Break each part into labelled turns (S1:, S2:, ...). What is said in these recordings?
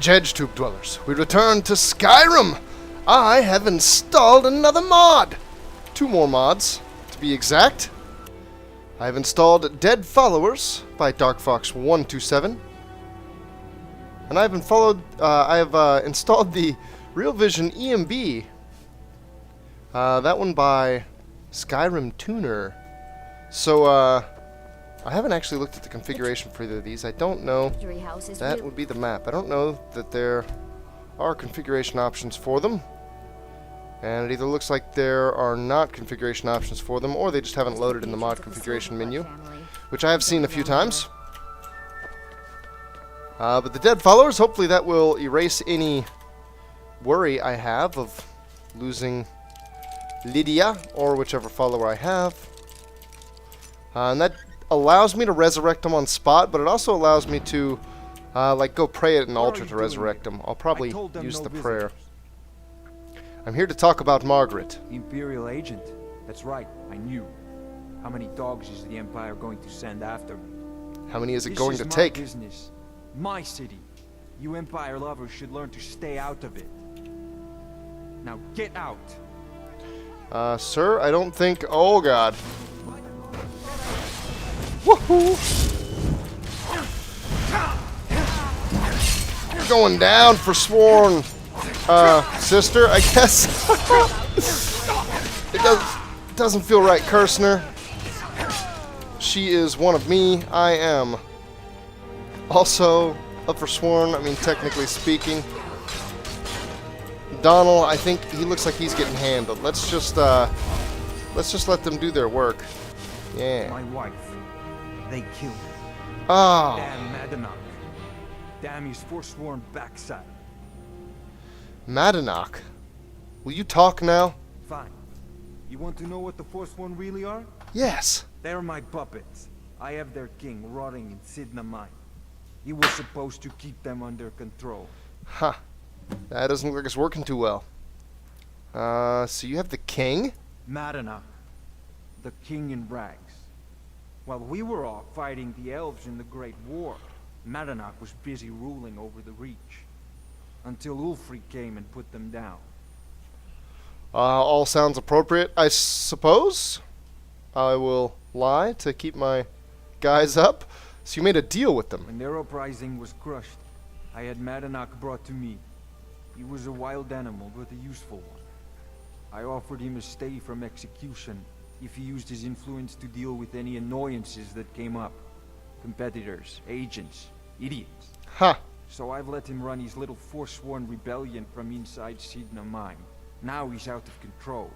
S1: Hedge Tube Dwellers, we return to Skyrim! I have installed another mod! 2 more mods, to be exact. I have installed Dead Followers by DarkFox127. And I have installed the Real Vision EMB. That one by Skyrim Tuner. So, I haven't actually looked at the configuration for either of these. I don't know. That would be the map. I don't know that there are configuration options for them. And it either looks like there are not configuration options for them, or they just haven't loaded in the mod configuration menu, which I have seen a few times. But the Dead Followers, hopefully that will erase any worry I have of losing Lydia, or whichever follower I have. And that allows me to resurrect them on spot, but it also allows me to like go pray at an altar to resurrect them. I'll probably use the prayer. I'm here to talk about Margaret.
S2: Imperial agent. That's right, I knew. How many dogs is the Empire going to send after me?
S1: How many is it going to take?
S2: This is my business. My city. You Empire lovers should learn to stay out of it. Now get out.
S1: Sir, I don't think... Oh, God. Woohoo! Going down for Forsworn, sister, I guess. It doesn't feel right cursing her. She is one of me. I am also up for Forsworn. I mean, technically speaking. Donald, I think he looks like he's getting handled. Let's just let them do their work. Yeah.
S2: My wife. They killed her.
S1: Oh.
S2: Damn Madanach. Damn his Forsworn backside.
S1: Madanach? Will you talk now?
S2: Fine. You want to know what the Forsworn really are?
S1: Yes.
S2: They're my puppets. I have their king rotting in Cidhna Mine. He was supposed to keep them under control.
S1: Huh. That doesn't look like it's working too well. So you have the king?
S2: Madanach. The king in rags. While we were off fighting the elves in the Great War, Madanach was busy ruling over the Reach. Until Ulfric came and put them down.
S1: All sounds appropriate, I suppose. I will lie to keep my guys up. So you made a deal with them.
S2: When their uprising was crushed, I had Madanach brought to me. He was a wild animal, but a useful one. I offered him a stay from execution if he used his influence to deal with any annoyances that came up. Competitors, agents, idiots.
S1: Huh.
S2: So I've let him run his little Forsworn rebellion from inside Cidhna Mine. Now he's out of control.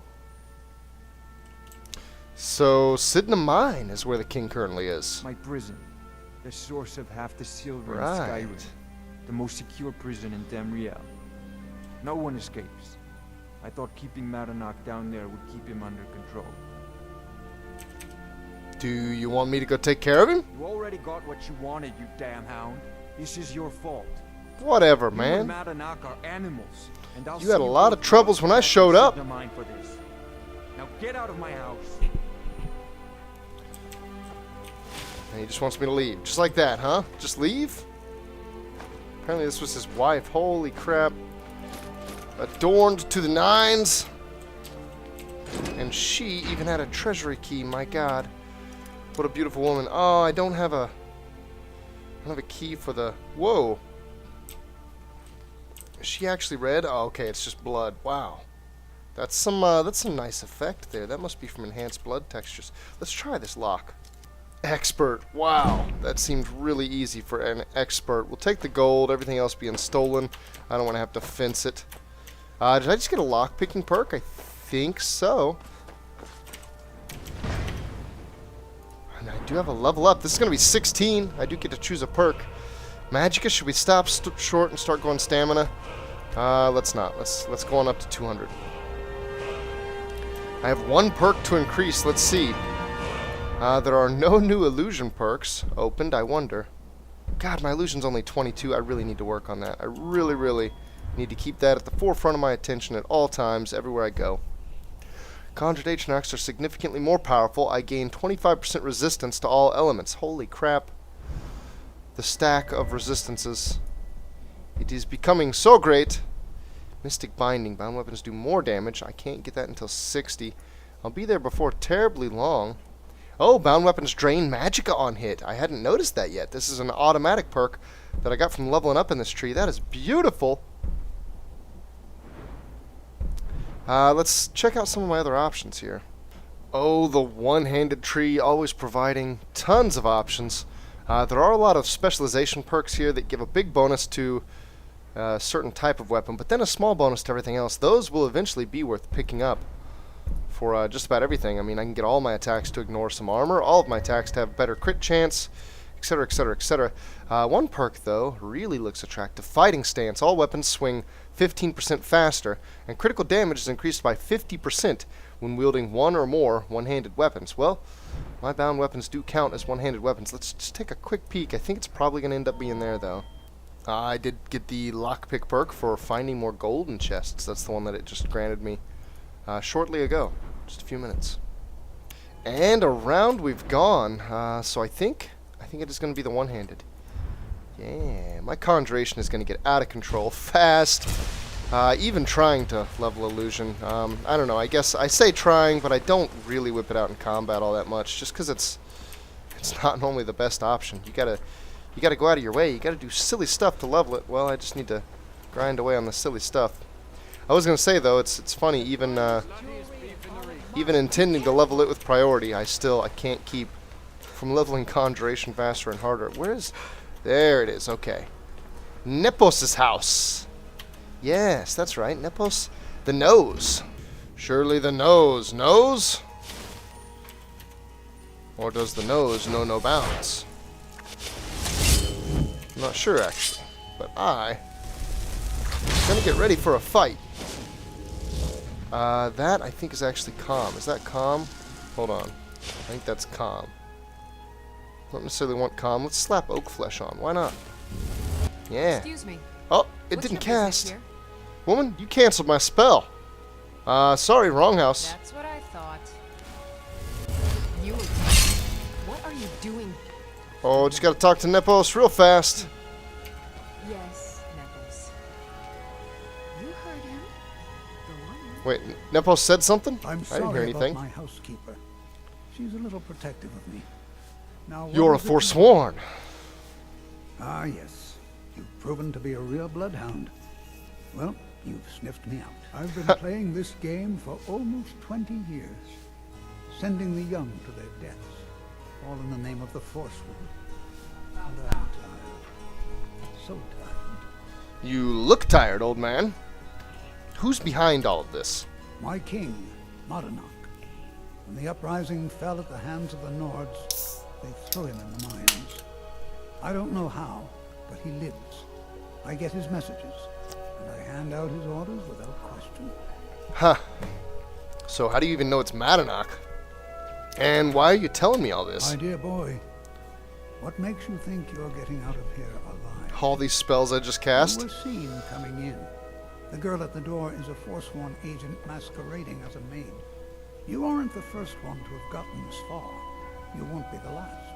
S1: So Cidhna Mine is where the king currently is.
S2: My prison. The source of half the silver in
S1: Right.
S2: Skyrim. The most secure prison in Tamriel. No one escapes. I thought keeping Madanach down there would keep him under control.
S1: Do you want me to go take care of him?
S2: You already got what you wanted, you damn hound. This is your fault.
S1: Whatever,
S2: You
S1: man.
S2: and Madanach are animals, and I'll
S1: You had a
S2: see
S1: lot
S2: both
S1: of troubles when I
S2: back to
S1: showed up.
S2: Cidhna Mine for this. Now get out of my house.
S1: And he just wants me to leave. Just like that, huh? Just leave? Apparently this was his wife. Holy crap. Adorned to the nines. And she even had a treasury key, my god. What a beautiful woman. Oh, I don't have a key for the... Whoa. Is she actually red? Oh, okay, it's just blood. Wow. That's some nice effect there. That must be from enhanced blood textures. Let's try this lock. Expert. Wow. That seemed really easy for an expert. We'll take the gold, everything else being stolen. I don't want to have to fence it. Did I just get a lock-picking perk? I think so. And I do have a level up. This is going to be 16. I do get to choose a perk. Magicka, should we stop short and start going stamina? Let's not. Let's go on up to 200. I have 1 perk to increase. Let's see. There are no new illusion perks opened. I wonder. God, my illusion's only 22. I really need to work on that. I really, really need to keep that at the forefront of my attention at all times, everywhere I go. Conjured HHaleyy are significantly more powerful. I gain 25% resistance to all elements. Holy crap. The stack of resistances It is becoming so great. Mystic Binding. Bound weapons do more damage. I can't get that until 60. I'll be there before terribly long. Oh, bound weapons drain magicka on hit. I hadn't noticed that yet. This is an automatic perk that I got from leveling up in this tree. That is beautiful. Let's check out some of my other options here. Oh, the one-handed tree, always providing tons of options. There are a lot of specialization perks here that give a big bonus to a certain type of weapon, but then a small bonus to everything else. Those will eventually be worth picking up for just about everything. I mean, I can get all my attacks to ignore some armor, all of my attacks to have better crit chance, etc., etc., etc. One perk, though, really looks attractive. Fighting Stance. All weapons swing 15% faster, and critical damage is increased by 50% when wielding one or more one-handed weapons. Well, my bound weapons do count as one-handed weapons. Let's just take a quick peek. I think it's probably going to end up being there, though. I did get the lockpick perk for finding more golden chests. That's the one that it just granted me shortly ago. Just a few minutes. And around we've gone. So I think it is going to be the one-handed. Yeah, my conjuration is going to get out of control fast. Even trying to level illusion. I don't know. I guess I say trying, but I don't really whip it out in combat all that much, just because it's not normally the best option. You gotta go out of your way. You gotta do silly stuff to level it. Well, I just need to grind away on the silly stuff. I was gonna say though, it's funny. Even intending to level it with priority, I can't keep from leveling conjuration faster and harder. There it is. Okay, Nepos' house. Yes, that's right. Nepos, the nose. Surely the nose knows? Or does the nose know no bounds? I'm not sure, actually. But I'm gonna get ready for a fight. That, I think, is actually calm. Is that calm? Hold on. I think that's calm. Don't necessarily want calm. Let's slap oak flesh on. Why not? Yeah.
S3: Excuse me.
S1: Oh, it didn't cast. Woman, you canceled my spell. Sorry, wrong house.
S3: That's what I thought. What are you doing?
S1: Oh, just gotta talk to Nepos real fast.
S3: Yes, Nepos. You heard him. Go on.
S1: Wait, Nepos said something?
S4: I'm
S1: I
S4: sorry
S1: didn't hear anything.
S4: about my housekeeper. She's a little protective of me. Now,
S1: You're a Forsworn.
S4: Ah, yes. You've proven to be a real bloodhound. Well, you've sniffed me out. I've been playing this game for almost 20 years, sending the young to their deaths, all in the name of the Forsworn. And I'm tired. So tired.
S1: You look tired, old man. Who's behind all of this?
S4: My king, Madanach. When the uprising fell at the hands of the Nords, they threw him in the mines. I don't know how, but he lives. I get his messages, and I hand out his orders without question.
S1: Huh. So how do you even know it's Madanach? And why are you telling me all this?
S4: My dear boy, what makes you think you're getting out of here alive?
S1: All these spells I just cast?
S4: You were seen coming in. The girl at the door is a Forsworn agent masquerading as a maid. You aren't the first one to have gotten this far. You won't be the last.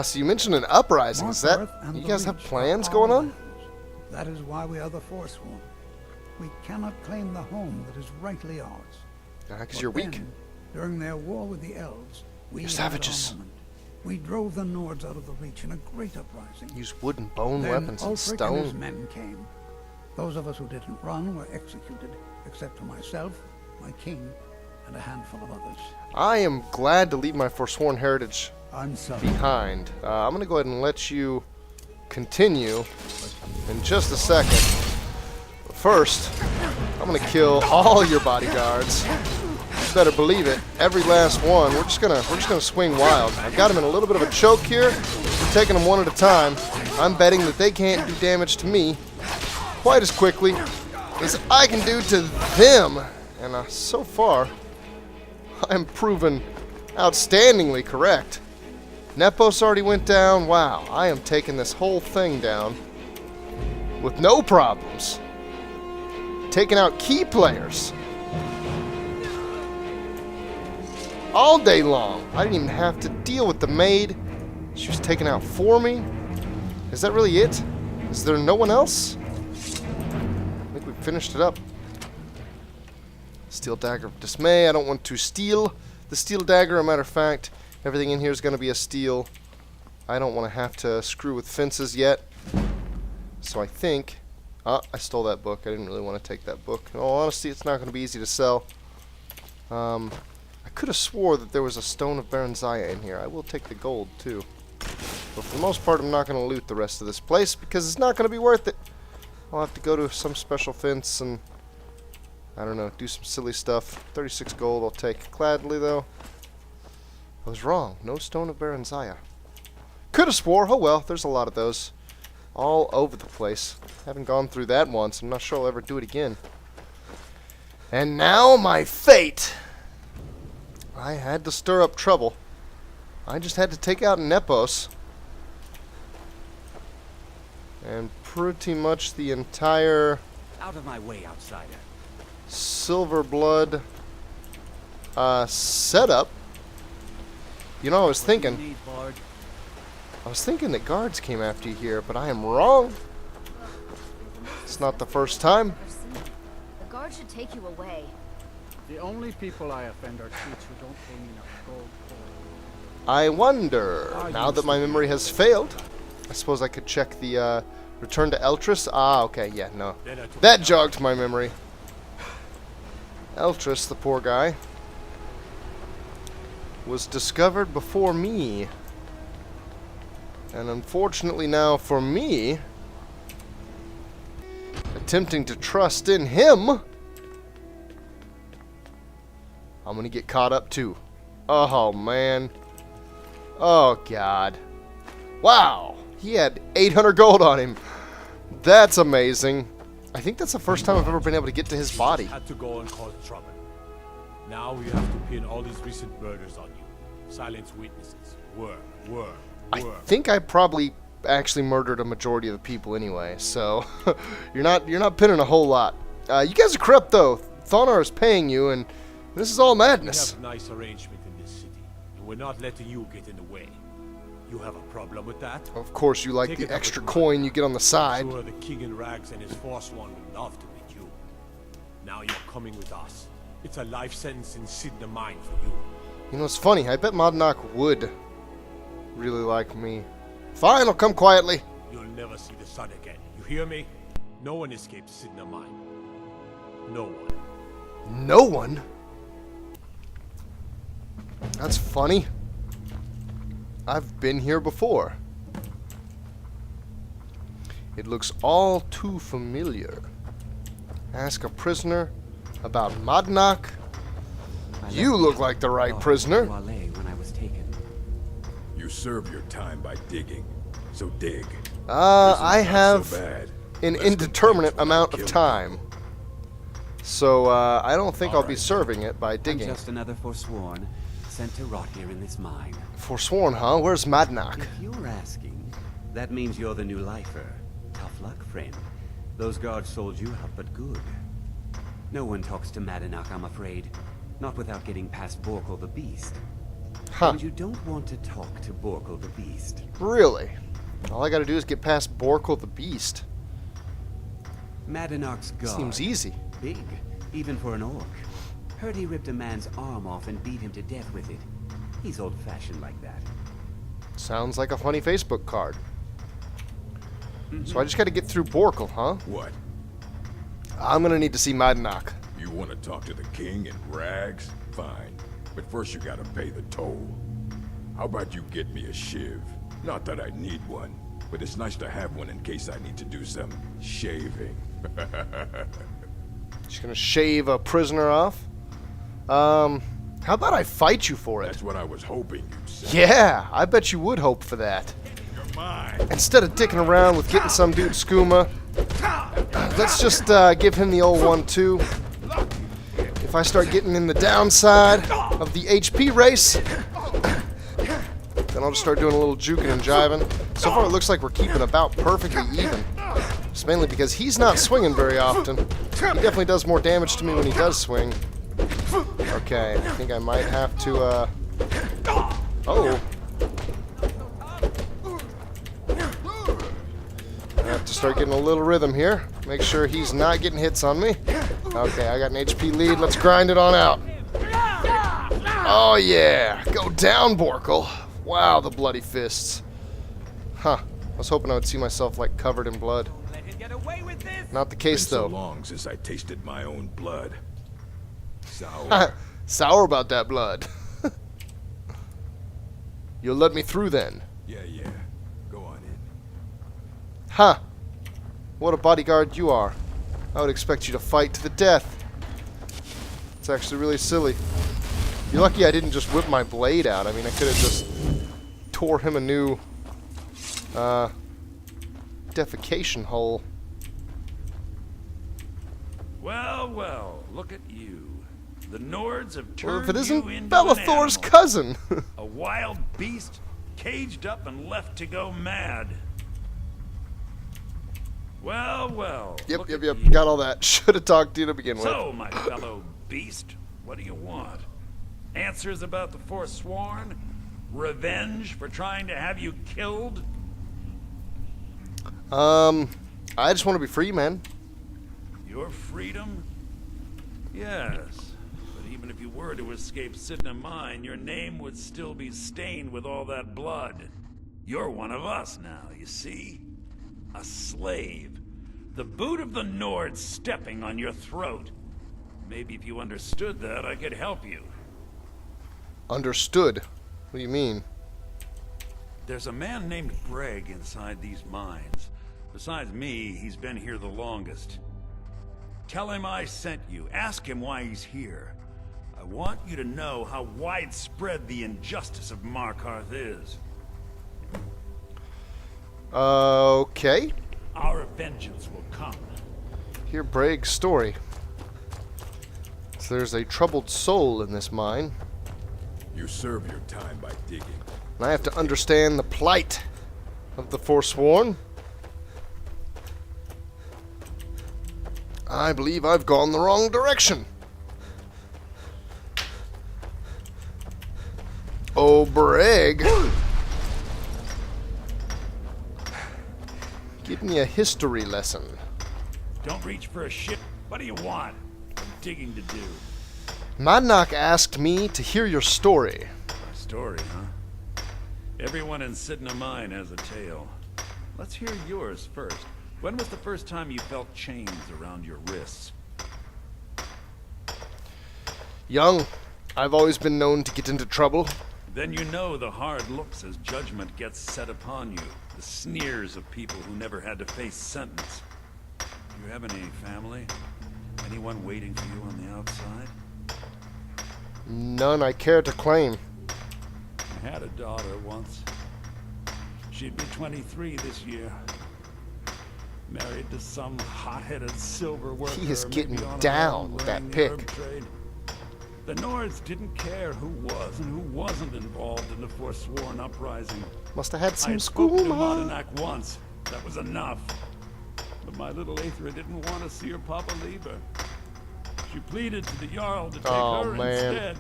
S1: So you mentioned an uprising. Is that... You guys have plans going on?
S4: That is why we are the Forsworn. We cannot claim the home that is rightly ours.
S1: Because you're weak.
S4: Then, during their war with the elves, we
S1: You're
S4: had
S1: savages.
S4: our moment. We drove the Nords out of the Reach in a great uprising.
S1: Use wood and bone
S4: Then
S1: weapons and
S4: Ulfric and his
S1: stone.
S4: men came. Those of us who didn't run were executed, except for myself, my king, and a handful of others.
S1: I am glad to leave my Forsworn heritage
S4: I'm sorry.
S1: behind. I'm going to go ahead and let you continue in just a second. But first, I'm going to kill all your bodyguards. You better believe it. Every last one. We're just gonna swing wild. I've got them in a little bit of a choke here. We're taking them one at a time. I'm betting that they can't do damage to me quite as quickly as I can do to them. And so far, I'm proven outstandingly correct. Nepos already went down. Wow, I am taking this whole thing down with no problems. Taking out key players all day long. I didn't even have to deal with the maid. She was taken out for me. Is that really it? Is there no one else? I think we finished it up. Steel Dagger of Dismay. I don't want to steal the Steel Dagger. As a matter of fact, everything in here is going to be a steel. I don't want to have to screw with fences yet. So I think... I stole that book. I didn't really want to take that book. In all honesty, it's not going to be easy to sell. I could have swore that there was a Stone of Baranzaya in here. I will take the gold, too. But for the most part, I'm not going to loot the rest of this place because it's not going to be worth it. I'll have to go to some special fence and, I don't know, do some silly stuff. 36 gold I'll take gladly, though. I was wrong. No Stone of Baranzaya. Could have swore. Oh well, there's a lot of those. All over the place. Haven't gone through that once. I'm not sure I'll ever do it again. And now my fate. I had to stir up trouble. I just had to take out Nepos. And pretty much the entire...
S5: Out of my way, outsider.
S1: Silverblood setup. You know, I was thinking that guards came after you here, but I am wrong. It's not the first time.
S6: The guard should take you away.
S7: The only people I offend are cheats who don't pay me enough gold for.
S1: I wonder, now that my memory has failed, I suppose I could check the return to Eltrus. Ah, okay, yeah, no. That jogged my memory. Eltrus, the poor guy, was discovered before me. And unfortunately now for me, attempting to trust in him, I'm gonna get caught up too. Oh man. Oh god. Wow. He had 800 gold on him. That's amazing. I think that's the first time I've ever been able to get to his body.
S8: Had to go and cause trouble. Now you have to pin all these recent murders on you. Silence witnesses. Were.
S1: I think I probably actually murdered a majority of the people anyway, so you're not pinning a whole lot. You guys are corrupt though. Thonar is paying you, and this is all madness.
S8: We have a nice arrangement in this city, and we're not letting you get in the way. You have a problem with that?
S1: Of course, you like
S8: Take
S1: the
S8: it up
S1: extra
S8: with
S1: coin
S8: mine.
S1: you get on the side.
S8: I'm sure the king in rags and his Forsworn would love to meet you. Now you're coming with us. It's a life sentence in Cidhna Mine for you.
S1: You know, it's funny. I bet Modnak would really like me. Fine, I'll come quietly.
S8: You'll never see the sun again. You hear me? No one escapes Cidhna Mine. No one.
S1: No one? That's funny. I've been here before. It looks all too familiar. Ask a prisoner about Modnak. You look like the right prisoner.
S5: When I was taken.
S9: You serve your time by digging, so dig.
S1: I
S9: Prison's not
S1: have
S9: so bad.
S1: an
S9: Less
S1: indeterminate
S9: complaints when
S1: amount
S9: I
S1: of
S9: kill
S1: time. So, I don't think I'll be
S9: Alright.
S1: serving it by
S5: I'm
S1: digging.
S5: just another Forsworn, sent to rot here in this mine.
S1: Forsworn, huh? Where's Modnak?
S5: If you're asking, that means you're the new lifer. Tough luck, friend. Those guards sold you out, but good. No one talks to Madanak, I'm afraid. Not without getting past Borkle the Beast.
S1: Huh.
S5: And you don't want to talk to Borkle the Beast.
S1: Really? All I gotta do is get past Borkle the Beast.
S5: Madanak's guard.
S1: Seems easy.
S5: Big, even for an orc. Heard he ripped a man's arm off and beat him to death with it. He's old-fashioned like that.
S1: Sounds like a funny Facebook card. So I just gotta get through Borkle, huh?
S9: What?
S1: I'm gonna need to see Modnak.
S9: You want to talk to the king in rags? Fine. But first you gotta pay the toll. How about you get me a shiv? Not that I need one, but it's nice to have one in case I need to do some shaving.
S1: Just gonna shave a prisoner off. How about I fight you for it?
S9: That's what I was hoping you'd say.
S1: Yeah, I bet you would hope for that.
S9: You're mine.
S1: Instead of dicking around with getting some dude skooma, let's just give him the old 1-2. If I start getting in the downside of the HP race, then I'll just start doing a little juking and jiving. So far it looks like we're keeping about perfectly even. It's mainly because he's not swinging very often. He definitely does more damage to me when he does swing. Okay, I think I might have to, Oh. I have to to start getting a little rhythm here. Make sure he's not getting hits on me. Okay, I got an HP lead. Let's grind it on out. Oh, yeah. Go down, Borkle. Wow, the bloody fists. Huh. I was hoping I would see myself, like, covered in blood. Not the case, though.
S9: Been so long since I tasted my own blood. Sour.
S1: Sour about that blood. You'll let me through, then?
S9: Yeah. Go on in.
S1: Huh. What a bodyguard you are. I would expect you to fight to the death. It's actually really silly. You're lucky I didn't just whip my blade out. I mean, I could have just tore him a new defecation hole.
S10: Well, look at you. The Nords have turned
S1: Well, if it isn't
S10: you into
S1: Bellathor's
S10: an animal.
S1: cousin.
S10: A wild beast, caged up and left to go mad. Well.
S1: Yep.
S10: You.
S1: Got all that. Should have talked to you to begin with.
S10: So, my fellow beast, what do you want? Answers about the Forsworn? Revenge for trying to have you killed?
S1: I just want to be free, man.
S10: Your freedom? Yes. But even if you were to escape Cidhna Mine, your name would still be stained with all that blood. You're one of us now, you see? A slave. The boot of the Nord stepping on your throat. Maybe if you understood that, I could help you.
S1: Understood? What do you mean?
S10: There's a man named Breg inside these mines. Besides me, he's been here the longest. Tell him I sent you. Ask him why he's here. I want you to know how widespread the injustice of Markarth is.
S1: Okay.
S10: Our vengeance will come.
S1: Hear Bragg's story. So there's a troubled soul in this mine.
S9: You serve your time by digging.
S1: And I have to understand the plight of the Forsworn. I believe I've gone the wrong direction. Oh, Brag. Give me a history lesson.
S10: Don't reach for a ship. What do you want? Digging to do.
S1: Madnock asked me to hear your story.
S10: A story, huh? Everyone in Cidhna Mine has a tale. Let's hear yours first. When was the first time you felt chains around your wrists?
S1: Young. I've always been known to get into trouble.
S10: Then you know the hard looks as judgment gets set upon you. The sneers of people who never had to face sentence. Do you have any family? Anyone waiting for you on the outside?
S1: None I care to claim.
S10: I had a daughter once. She'd be 23 this year. Married to some hot-headed silver worker.
S1: He is getting
S10: maybe on a
S1: down
S10: long
S1: with that
S10: laying
S1: pick.
S10: herb trade. The Nords didn't care who was and who wasn't involved in the Forsworn uprising.
S1: Must have had
S10: I
S1: some
S10: had spoken to
S1: school.
S10: Madanak once. That was enough. But my little Aethra didn't want to see her papa leave her. She pleaded to the Jarl to take her instead.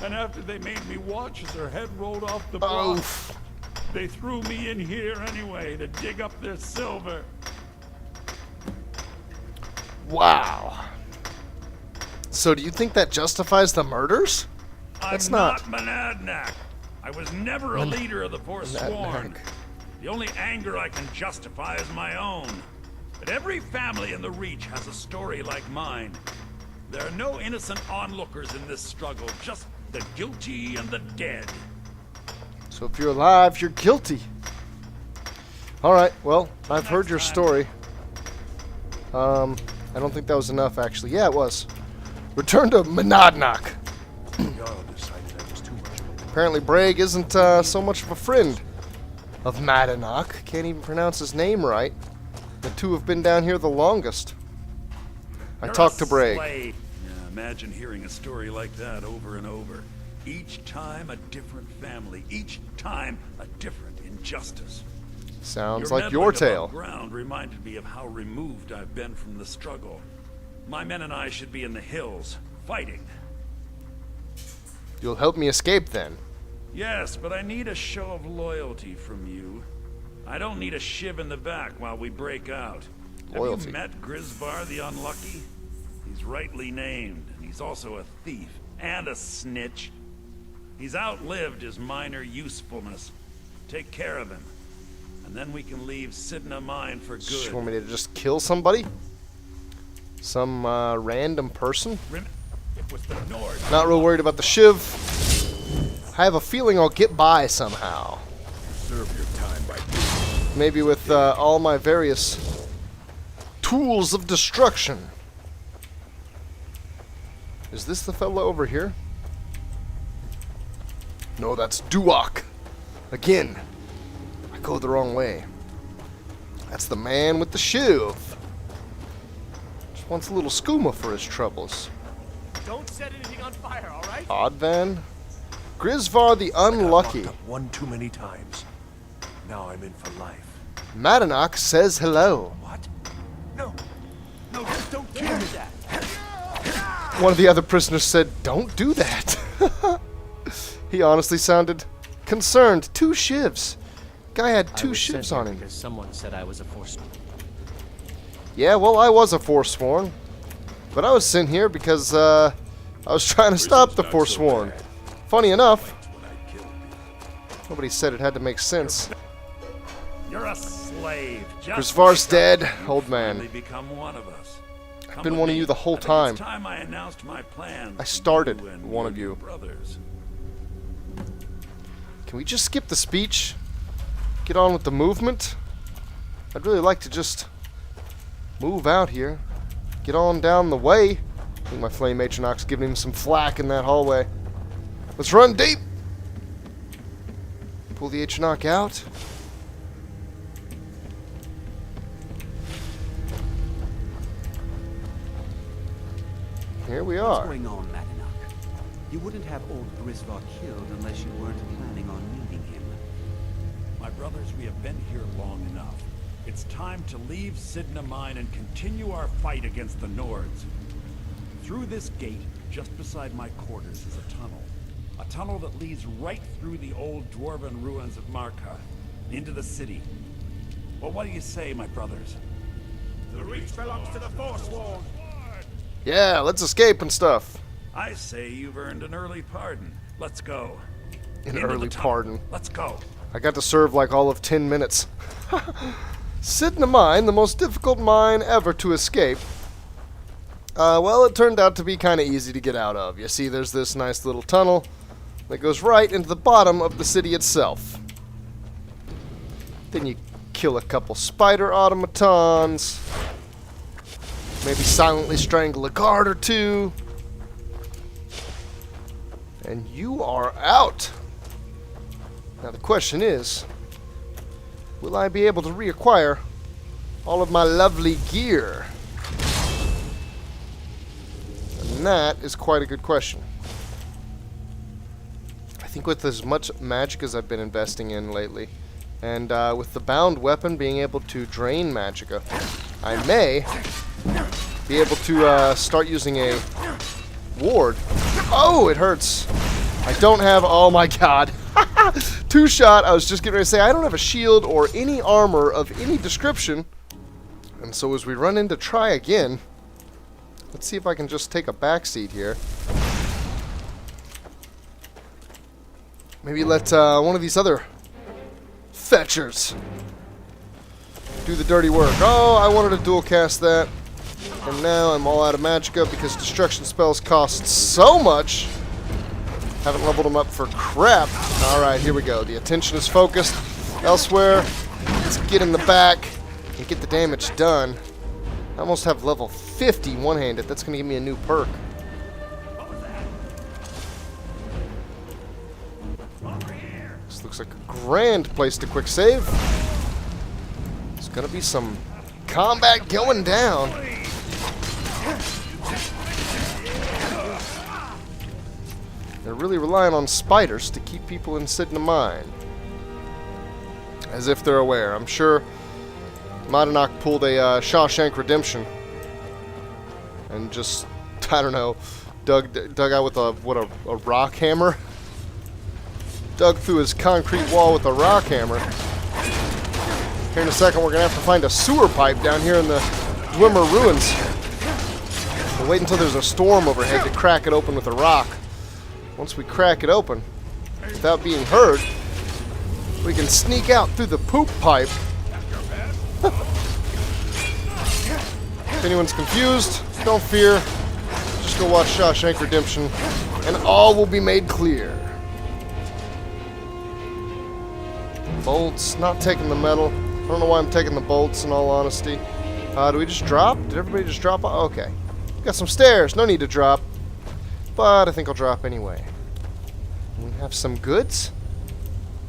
S10: And after they made me watch as her head rolled off the block, they threw me in here anyway to dig up their silver.
S1: Wow. So do you think that justifies the murders? That's
S10: I'm not Monadnock. I was never a leader of the Forsworn. The only anger I can justify is my own. But every family in the Reach has a story like mine. There are no innocent onlookers in this struggle, just the guilty and the dead.
S1: So if you're alive, you're guilty. Alright, well, I've heard your story. I don't think that was enough, actually. Yeah, it was. Return to Monadnock. Apparently Brag isn't so much of a friend of Madanock. Can't even pronounce his name right. The two have been down here the longest. I talked to Brag.
S10: Yeah, imagine hearing a story like that over and over. Each time a different family, each time a different injustice.
S1: Sounds like your tale.
S10: Ground reminded me of how removed I've been from the struggle. My men and I should be in the hills, fighting.
S1: You'll help me escape then.
S10: Yes, but I need a show of loyalty from you. I don't need a shiv in the back while we break out.
S1: Loyalty.
S10: Have you met Grisvar the Unlucky? He's rightly named, and he's also a thief and a snitch. He's outlived his minor usefulness. Take care of him, and then we can leave Cidhna Mine for good.
S1: You want me to just kill somebody? Some random person?
S10: It was the Nord.
S1: Not real worried about the shiv. I have a feeling I'll get by somehow.
S9: Serve your time by
S1: Maybe with all my various tools of destruction. Is this the fellow over here? No, that's Duok. Again, I go the wrong way. That's the man with the shiv. Just wants a little skooma for his troubles.
S8: Don't set anything on fire, all right?
S1: Oddvan. Grisvar the Unlucky.
S8: Locked up one too many times. Now I'm in for life.
S1: Madanach says hello.
S8: What? No. No, just don't kill me that.
S1: One of the other prisoners said, "Don't do that." He honestly sounded concerned. 2 shivs. Guy had 2 shivs on him.
S11: Because someone said I was a Forsworn.
S1: Yeah, well, I was a Forsworn. But I was sent here because I was trying to stop the Forsworn. Funny enough, nobody said it had to make sense.
S10: You're a slave.
S1: Grisvar's dead, old man.
S10: Become one of us.
S1: I've been one of you the whole time.
S10: It's time I announced my plan.
S1: I started
S10: and
S1: one of
S10: your
S1: you.
S10: brothers.
S1: Can we just skip the speech? Get on with the movement? I'd really like to just move out here. Get on down the way. I think my flame Atronach's giving him some flack in that hallway. Let's run deep! Pull the Atronach out. Here we
S5: What's
S1: are.
S5: going on, Madanach? You wouldn't have old Grisvar killed unless you weren't planning on needing him.
S10: My brothers, we have been here long enough. It's time to leave Cidhna Mine and continue our fight against the Nords. Through this gate, just beside my quarters, is a tunnel. A tunnel that leads right through the old dwarven ruins of Marka, into the city. Well, what do you say, my brothers?
S8: The reach belongs to the Forsworn.
S1: Yeah, let's escape and stuff.
S10: I say you've earned an early pardon. Let's go.
S1: An
S10: Into the
S1: early
S10: tunnel.
S1: pardon.
S10: Let's go.
S1: I got to serve like all of 10 minutes. Cidhna Mine, the most difficult mine ever to escape. Well, it turned out to be kind of easy to get out of. You see, there's this nice little tunnel that goes right into the bottom of the city itself. Then you kill a couple spider automatons. Maybe silently strangle a guard or 2. And you are out. Now the question is, will I be able to reacquire all of my lovely gear? And that is quite a good question. I think with as much magic as I've been investing in lately, and with the bound weapon being able to drain magicka, I may be able to start using a ward. Oh, it hurts. I don't have, oh my god. 2-shot, I was just getting ready to say, I don't have a shield or any armor of any description. And so as we run in to try again, let's see if I can just take a backseat here. Maybe let one of these other fetchers do the dirty work. Oh, I wanted to dual cast that. And now I'm all out of magicka because destruction spells cost so much. Haven't leveled them up for crap. Alright, here we go. The attention is focused elsewhere. Let's get in the back and get the damage done. I almost have level 50 one-handed. That's going to give me a new perk. This looks like a grand place to quick save. There's going to be some combat going down. They're really relying on spiders to keep people in Cidhna Mine. As if they're aware. I'm sure Madanach pulled a Shawshank Redemption. And just, I don't know, dug out with a rock hammer? Dug through his concrete wall with a rock hammer. Here in a second, we're going to have to find a sewer pipe down here in the Dwemer Ruins. We'll wait until there's a storm overhead to crack it open with a rock. Once we crack it open, without being heard, we can sneak out through the poop pipe. If anyone's confused, don't fear. Just go watch Shawshank Redemption, and all will be made clear. Bolts, not taking the metal. I don't know why I'm taking the bolts, in all honesty. Do we just drop? Did everybody just drop? Okay. Got some stairs. No need to drop. But I think I'll drop anyway. We have some goods.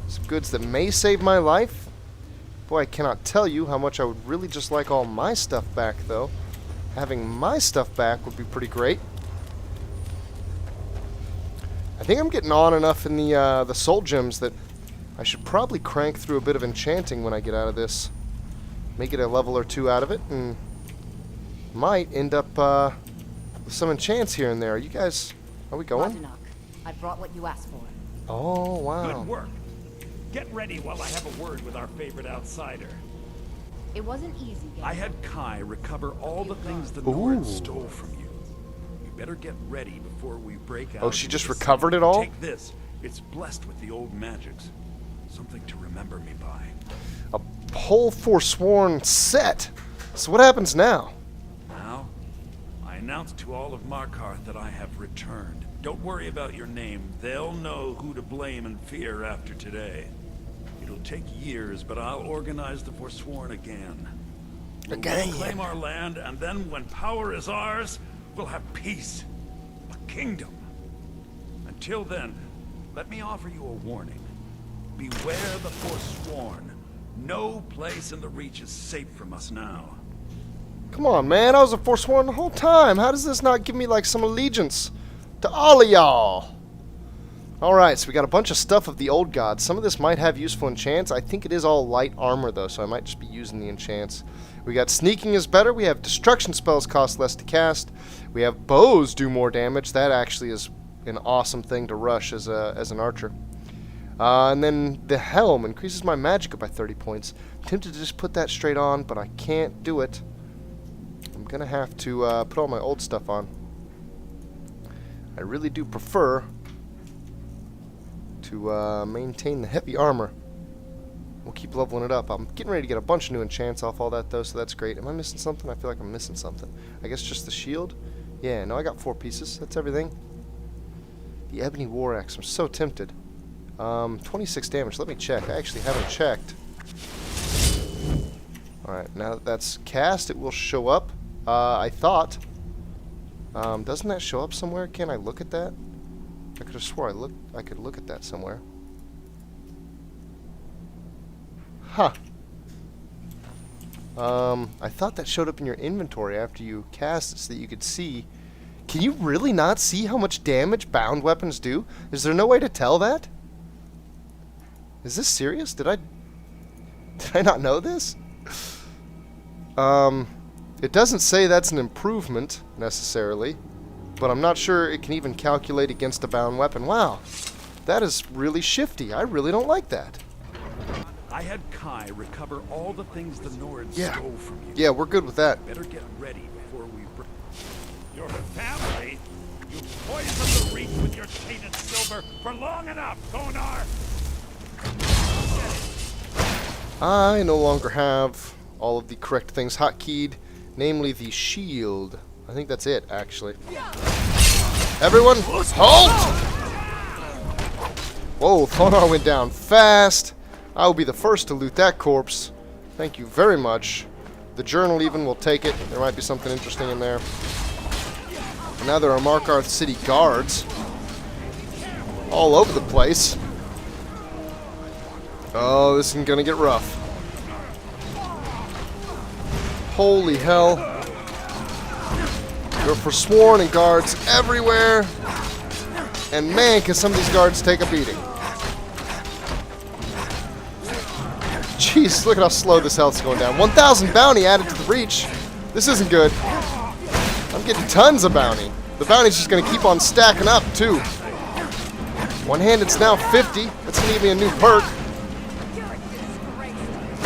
S1: Some goods that may save my life. Boy, I cannot tell you how much I would really just like all my stuff back, though. Having my stuff back would be pretty great. I think I'm getting on enough in the soul gems that I should probably crank through a bit of enchanting when I get out of this. Make it a level or two out of it, and might end up with some enchants here and there. You guys, are we going?
S6: Cidna, I brought what you asked for.
S1: Oh, wow.
S10: Good work. Get ready while I have a word with our favorite outsider.
S6: It wasn't easy.
S10: I had Kai recover all the things the Nords stole from you. You better get ready before we break out.
S1: Oh, she just recovered it all?
S10: Take this. It's blessed with the old magics. Something to remember me by.
S1: A whole Forsworn set. So what happens now?
S10: Now, I announced to all of Markarth that I have returned. Don't worry about your name. They'll know who to blame and fear after today. It'll take years, but I'll organize the Forsworn again. We'll reclaim our land, and then when power is ours, we'll have peace. A kingdom. Until then, let me offer you a warning. Beware the Forsworn. No place in the Reach is safe from us now.
S1: Come on, man. I was a Forsworn the whole time. How does this not give me, like, some allegiance to all of y'all? Alright, so we got a bunch of stuff of the old gods. Some of this might have useful enchants. I think it is all light armor, though, so I might just be using the enchants. We got sneaking is better. We have destruction spells cost less to cast. We have bows do more damage. That actually is an awesome thing to rush as an archer. And then the helm increases my magicka by 30 points. I'm tempted to just put that straight on, but I can't do it. I'm going to have to put all my old stuff on. I really do prefer to maintain the heavy armor. We'll keep leveling it up. I'm getting ready to get a bunch of new enchants off all that, though, so that's great. Am I missing something? I feel like I'm missing something. I guess just the shield? Yeah, no, I got 4 pieces. That's everything. The Ebony War Axe. I'm so tempted. 26 damage. Let me check. I actually haven't checked. Alright, now that that's cast, it will show up. I thought. Doesn't that show up somewhere? Can I look at that? I could have swore I could look at that somewhere. Huh. I thought that showed up in your inventory after you cast it so that you could see. Can you really not see how much damage bound weapons do? Is there no way to tell that? Is this serious? Did I not know this? It doesn't say that's an improvement, necessarily. But I'm not sure it can even calculate against a bound weapon. Wow. That is really shifty. I really don't like that.
S10: I had Kai recover all the things the Nords stole from you.
S1: Yeah, we're good with that.
S10: Better get ready before we break. Your family? You poisoned the Reach with your tainted silver for long enough, Konar!
S1: I no longer have all of the correct things hotkeyed, namely the shield. I think that's it, actually. Everyone, halt! Whoa, Konar went down fast. I will be the first to loot that corpse. Thank you very much. The journal even will take it. There might be something interesting in there. And now there are Markarth City guards all over the place. Oh, this is gonna get rough. Holy hell. There are Forsworn and guards everywhere. And man, can some of these guards take a beating. Jeez, look at how slow this health's going down. 1,000 bounty added to the Reach. This isn't good. I'm getting tons of bounty. The bounty's just going to keep on stacking up, too. One hand, it's now 50. That's going to give me a new perk.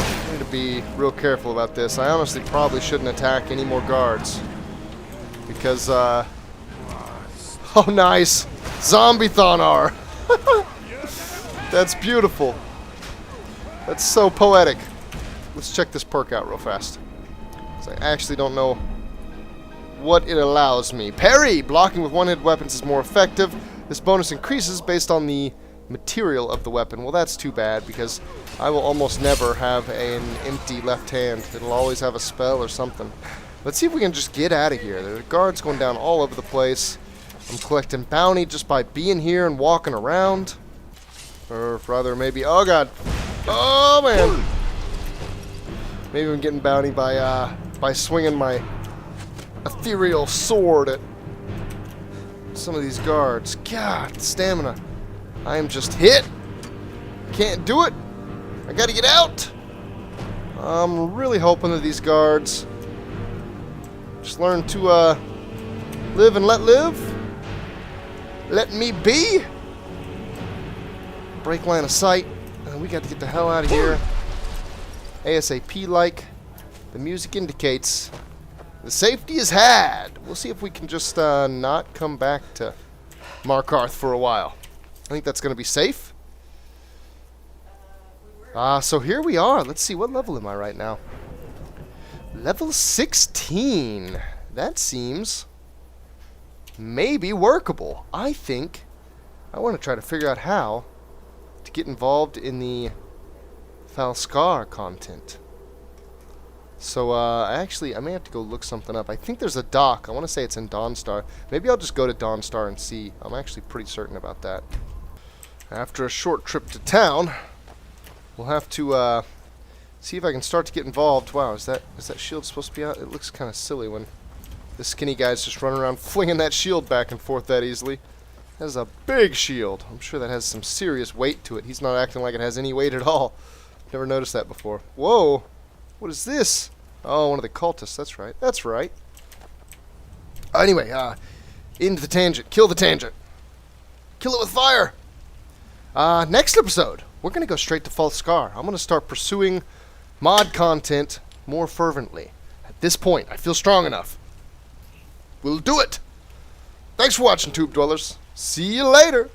S1: I need to be real careful about this. I honestly probably shouldn't attack any more guards. Because, oh, nice! Zombie-thonar! That's beautiful. That's so poetic. Let's check this perk out real fast. I actually don't know what it allows me. Parry! Blocking with one-hit weapons is more effective. This bonus increases based on the material of the weapon. Well, that's too bad, because I will almost never have an empty left hand. It'll always have a spell or something. Let's see if we can just get out of here. There are guards going down all over the place. I'm collecting bounty just by being here and walking around. Or rather, maybe... Oh, God. Oh, man. Maybe I'm getting bounty by swinging my ethereal sword at some of these guards. God, stamina. I am just hit. Can't do it. I gotta get out. I'm really hoping that these guards just learn to live and let live. Let me be. Break line of sight. We got to get the hell out of here. ASAP-like. The music indicates the safety is had. We'll see if we can just not come back to Markarth for a while. I think that's going to be safe. So here we are. Let's see, what level am I right now? Level 16. That seems maybe workable. I think I want to try to figure out how to get involved in the Falskar content. So, I may have to go look something up. I think there's a dock. I want to say it's in Dawnstar. Maybe I'll just go to Dawnstar and see. I'm actually pretty certain about that. After a short trip to town, we'll have to, see if I can start to get involved. Wow, is that shield supposed to be out? It looks kind of silly when the skinny guy's just running around flinging that shield back and forth that easily. That is a big shield. I'm sure that has some serious weight to it. He's not acting like it has any weight at all. Never noticed that before. Whoa! What is this? Oh, one of the cultists. That's right. That's right. Anyway, into the tangent. Kill the tangent. Kill it with fire! Next episode, we're going to go straight to Falskar. I'm going to start pursuing mod content more fervently. At this point, I feel strong enough. We'll do it! Thanks for watching, Tube Dwellers. See you later!